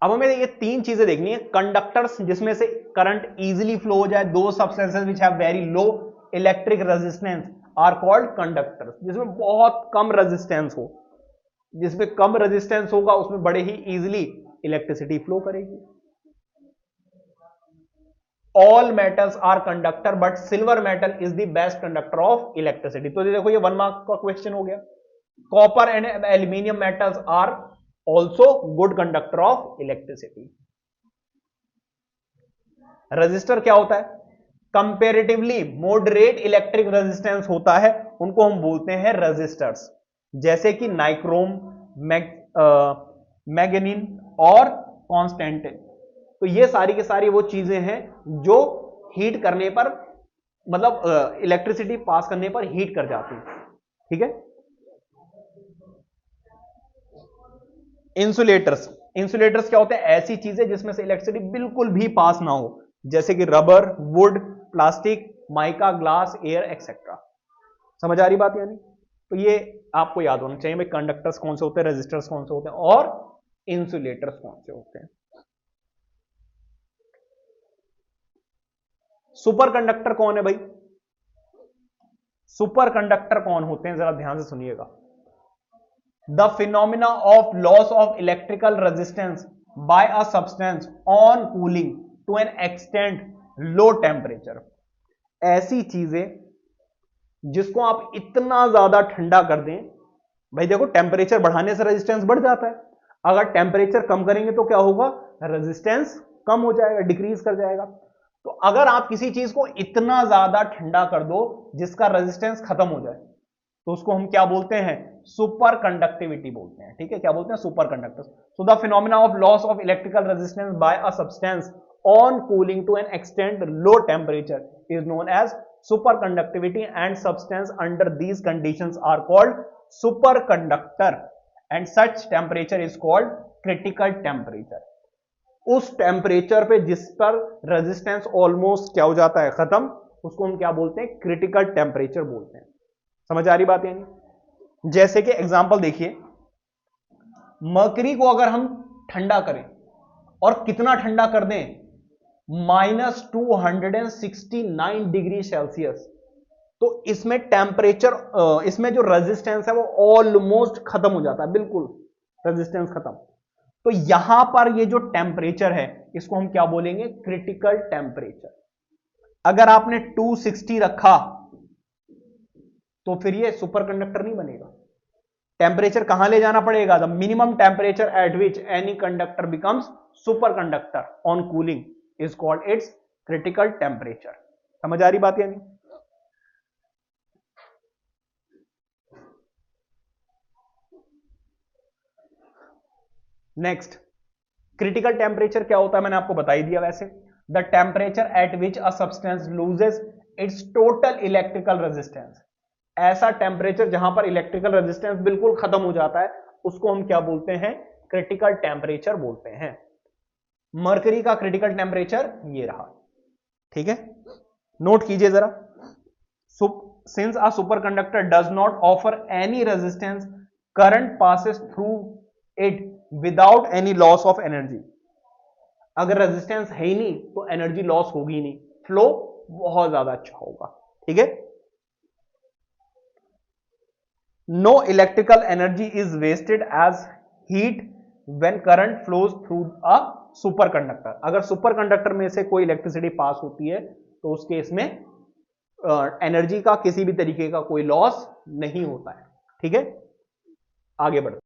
अब हमें ये तीन चीजें देखनी है। कंडक्टर्स जिसमें से करंट इजीली फ्लो हो जाए, दो substances which have very low electric resistance R called conductors. जिसमें बहुत कम रेजिस्टेंस हो, जिसमें कम रेजिस्टेंस होगा उसमें बड़े ही इजीली इलेक्ट्रिसिटी फ्लो करेगी। All metals are conductor but silver metal is the best conductor of electricity. तो देखो ये 1 मार्क का क्वेश्चन हो गया। Copper and aluminium metals are also good conductor of electricity. Resistor क्या होता है? कंपेरेटिवली मॉडरेट इलेक्ट्रिक रेजिस्टेंस होता है, उनको हम बोलते हैं रजिस्टर्स। जैसे कि नाइक्रोम, मैग्नीन और कॉन्स्टेंटिन। तो ये सारी की सारी वो चीजें हैं जो हीट करने पर, मतलब इलेक्ट्रिसिटी पास करने पर हीट कर जाती है। ठीक है। इंसुलेटर्स, इंसुलेटर्स क्या होते हैं? ऐसी चीजें जिसमें से इलेक्ट्रिसिटी बिल्कुल भी पास ना हो, जैसे कि rubber, would, plastic, mica, glass, air etcetera. समझ आ रही बात? यानी तो ये आपको याद होना चाहिए भाई, कंडक्टर्स कौन से होते हैं, रेजिस्टर्स कौन से होते हैं और इंसुलेटर्स कौन से होते हैं। सुपर कंडक्टर कौन है भाई? सुपर कंडक्टर कौन होते हैं, जरा ध्यान से सुनिएगा। The phenomena of loss of electrical resistance by a substance on cooling to an extent low temperature. ऐसी चीजें जिसको आप इतना ज्यादा ठंडा कर दें, भाई देखो टेम्परेचर बढ़ाने से रेजिस्टेंस बढ़ जाता है, अगर टेम्परेचर कम करेंगे तो क्या होगा? रेजिस्टेंस कम हो जाएगा, डिक्रीज कर जाएगा। तो अगर आप किसी चीज को इतना ज्यादा ठंडा कर दो जिसका रेजिस्टेंस खत्म हो जाए, तो उसको हम क्या बोलते हैं? सुपर कंडक्टिविटी बोलते हैं। ठीक है, क्या बोलते हैं? Superconductor. So the phenomena of loss of electrical resistance by a substance on cooling to an extent low temperature is known as superconductivity, and substance under these conditions are called superconductor and such temperature is called critical temperature। उस temperature पे जिस पर resistance almost क्या हो जाता है? खत्म, उसको हम क्या बोलते हैं? क्रिटिकल टेम्परेचर बोलते हैं। समझ आ रही बात? यानी जैसे कि एग्जांपल देखिए, मरकरी को अगर हम ठंडा करें, और कितना ठंडा कर दें? -269 डिग्री सेल्सियस, तो इसमें टेम्परेचर, इसमें जो रेजिस्टेंस है वो ऑलमोस्ट खत्म हो जाता है, बिल्कुल रेजिस्टेंस खत्म। तो यहां पर ये जो टेम्परेचर है इसको हम क्या बोलेंगे? Critical temperature. अगर आपने 260 रखा तो फिर ये सुपर कंडक्टर नहीं बनेगा। टेम्परेचर कहां ले जाना पड़ेगा? The minimum temperature at which any conductor becomes super conductor on cooling is called its critical temperature। समझ आ रही बात? यानी नेक्स्ट, क्रिटिकल टेम्परेचर क्या होता है मैंने आपको बता ही दिया। वैसे the temperature at which a substance loses it's total electrical resistance. ऐसा टेम्परेचर जहां पर इलेक्ट्रिकल रेजिस्टेंस बिल्कुल खत्म हो जाता है, उसको हम क्या बोलते हैं? क्रिटिकल टेम्परेचर बोलते हैं। मरकरी का क्रिटिकल टेम्परेचर ये रहा। ठीक है, नोट कीजिए जरा। Since a superconductor does not offer any resistance, current passes through it without any loss of energy. अगर रेजिस्टेंस है ही नहीं तो एनर्जी लॉस होगी नहीं, फ्लो बहुत ज्यादा अच्छा होगा। ठीक है। No electrical energy is wasted as heat when current flows through a superconductor. अगर सुपर कंडक्टर में से कोई इलेक्ट्रिसिटी पास होती है तो उस केस में एनर्जी का किसी भी तरीके का कोई लॉस नहीं होता है। ठीक है, आगे बढ़ते